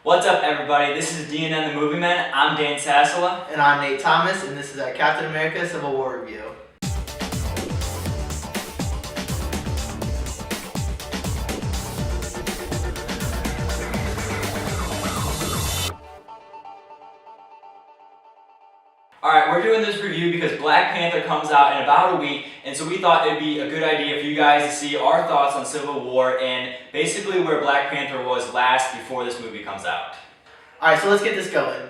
What's up, everybody? This is DNN the Movie Man. I'm Dan Sassola. And I'm Nate Thomas, and this is our Captain America Civil War review. Alright, we're doing this review because Black Panther comes out in about a week, and so we thought it'd be a good idea for you guys to see our thoughts on Civil War and basically where Black Panther was last before this movie comes out. Alright, so let's get this going.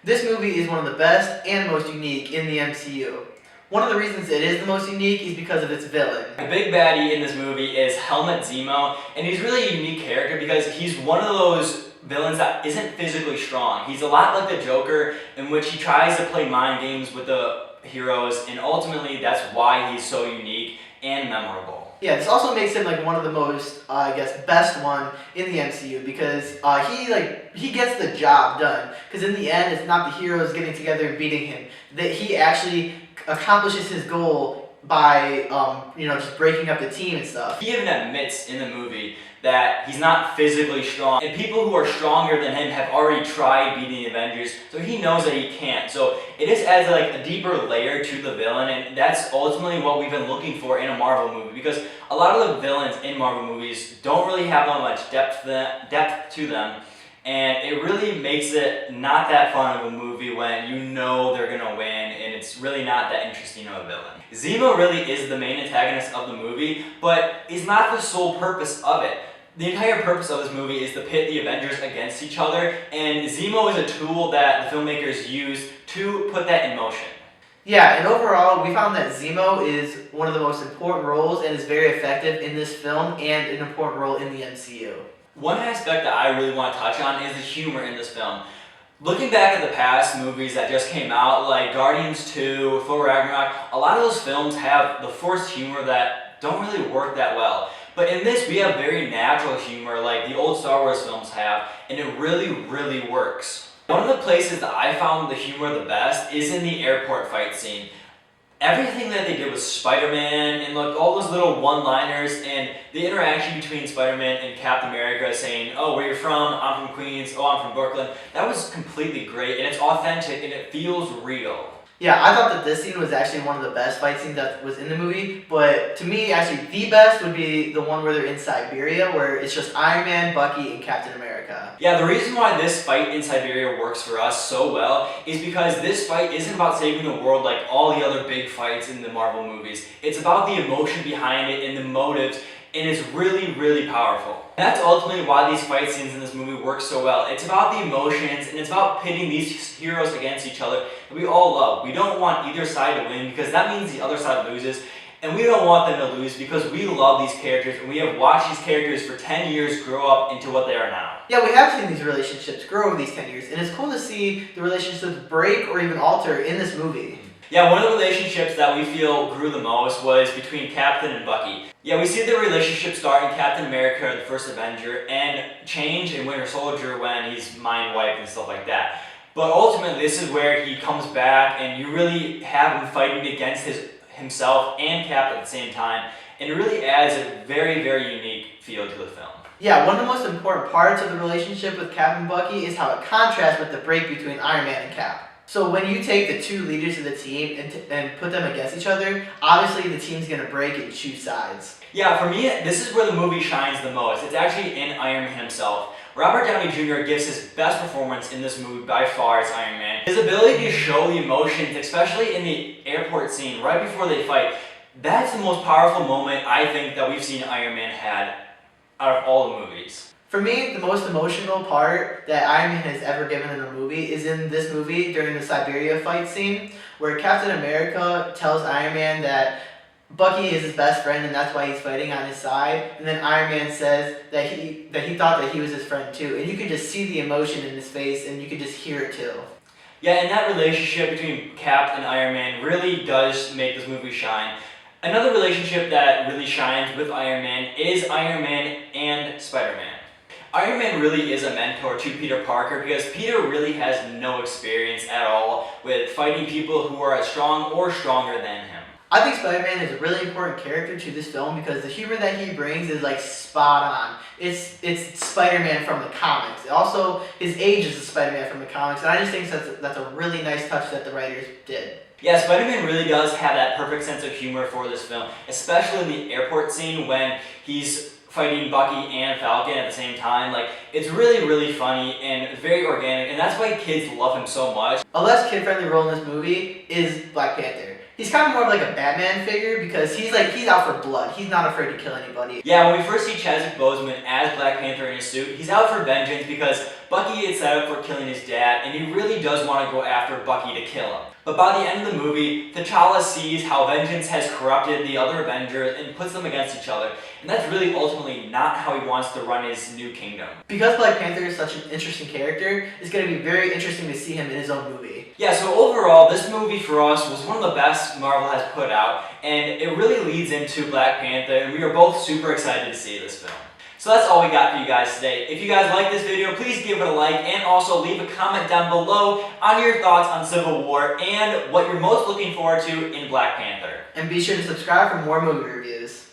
This movie is one of the best and most unique in the MCU. One of the reasons it is the most unique is because of its villain. The big baddie in this movie is Helmut Zemo, and he's really a unique character because he's one of those villains that isn't physically strong. He's a lot like the Joker, in which he tries to play mind games with the heroes, and ultimately that's why he's so unique and memorable. Yeah, this also makes him like one of the most, best one in the MCU because he gets the job done. Because in the end, it's not the heroes getting together and beating him. That he actually accomplishes his goal by just breaking up the team and stuff. He even admits in the movie that he's not physically strong, and people who are stronger than him have already tried beating the Avengers, so he knows that he can't. So it just adds like a deeper layer to the villain, and that's ultimately what we've been looking for in a Marvel movie, because a lot of the villains in Marvel movies don't really have that much depth to them, and it really makes it not that fun of a movie when you know they're gonna win, and it's really not that interesting of a villain. Zemo really is the main antagonist of the movie, but is not the sole purpose of it. The entire purpose of this movie is to pit the Avengers against each other, and Zemo is a tool that the filmmakers use to put that in motion. Yeah, and overall, we found that Zemo is one of the most important roles and is very effective in this film and an important role in the MCU. One aspect that I really want to touch on is the humor in this film. Looking back at the past movies that just came out, like Guardians 2, Thor Ragnarok, a lot of those films have the forced humor that don't really work that well. But in this, we have very natural humor like the old Star Wars films have, and it really, really works. One of the places that I found the humor the best is in the airport fight scene. Everything that they did with Spider-Man and like all those little one-liners and the interaction between Spider-Man and Captain America saying, "Oh, where you're from? I'm from Queens. Oh, I'm from Brooklyn." That was completely great, and it's authentic and it feels real. Yeah, I thought that this scene was actually one of the best fight scenes that was in the movie, but to me, actually, the best would be the one where they're in Siberia, where it's just Iron Man, Bucky, and Captain America. Yeah, the reason why this fight in Siberia works for us so well is because this fight isn't about saving the world like all the other big fights in the Marvel movies. It's about the emotion behind it and the motives, and it's really, really powerful. And that's ultimately why these fight scenes in this movie work so well. It's about the emotions, and it's about pitting these heroes against each other that we all love. We don't want either side to win because that means the other side loses, and we don't want them to lose because we love these characters, and we have watched these characters for 10 years grow up into what they are now. Yeah, we have seen these relationships grow over these 10 years, and it's cool to see the relationships break or even alter in this movie. Yeah, one of the relationships that we feel grew the most was between Captain and Bucky. Yeah, we see the relationship start in Captain America, the first Avenger, and change in Winter Soldier when he's mind wiped and stuff like that. But ultimately, this is where he comes back, and you really have him fighting against himself and Cap at the same time, and it really adds a very, very unique feel to the film. Yeah, one of the most important parts of the relationship with Cap and Bucky is how it contrasts with the break between Iron Man and Cap. So when you take the two leaders of the team and put them against each other, obviously the team's going to break and choose sides. Yeah, for me, this is where the movie shines the most. It's actually in Iron Man himself. Robert Downey Jr. gives his best performance in this movie by far as Iron Man. His ability to show the emotions, especially in the airport scene right before they fight, that's the most powerful moment I think that we've seen Iron Man had out of all the movies. For me, the most emotional part that Iron Man has ever given in a movie is in this movie during the Siberia fight scene, where Captain America tells Iron Man that Bucky is his best friend and that's why he's fighting on his side, and then Iron Man says that he thought that he was his friend too, and you could just see the emotion in his face and you could just hear it too. Yeah, and that relationship between Cap and Iron Man really does make this movie shine. Another relationship that really shines with Iron Man is Iron Man and Spider-Man. Iron Man really is a mentor to Peter Parker because Peter really has no experience at all with fighting people who are as strong or stronger than him. I think Spider-Man is a really important character to this film because the humor that he brings is like spot on. It's Spider-Man from the comics. Also, his age is the Spider-Man from the comics, and I just think that's a really nice touch that the writers did. Yeah, Spider-Man really does have that perfect sense of humor for this film, especially in the airport scene when he's fighting Bucky and Falcon at the same time. Like, it's really, really funny and very organic, and that's why kids love him so much. A less kid-friendly role in this movie is Black Panther. He's kind of more of like a Batman figure because he's out for blood. He's not afraid to kill anybody. Yeah, when we first see Chadwick Boseman as Black Panther in his suit, he's out for vengeance because Bucky is set up for killing his dad, and he really does want to go after Bucky to kill him. But by the end of the movie, T'Challa sees how vengeance has corrupted the other Avengers and puts them against each other, and that's really ultimately not how he wants to run his new kingdom. Because Black Panther is such an interesting character, it's going to be very interesting to see him in his own movie. Yeah, so overall, this movie for us was one of the best Marvel has put out, and it really leads into Black Panther, and we are both super excited to see this film. So that's all we got for you guys today. If you guys like this video, please give it a like and also leave a comment down below on your thoughts on Civil War and what you're most looking forward to in Black Panther. And be sure to subscribe for more movie reviews.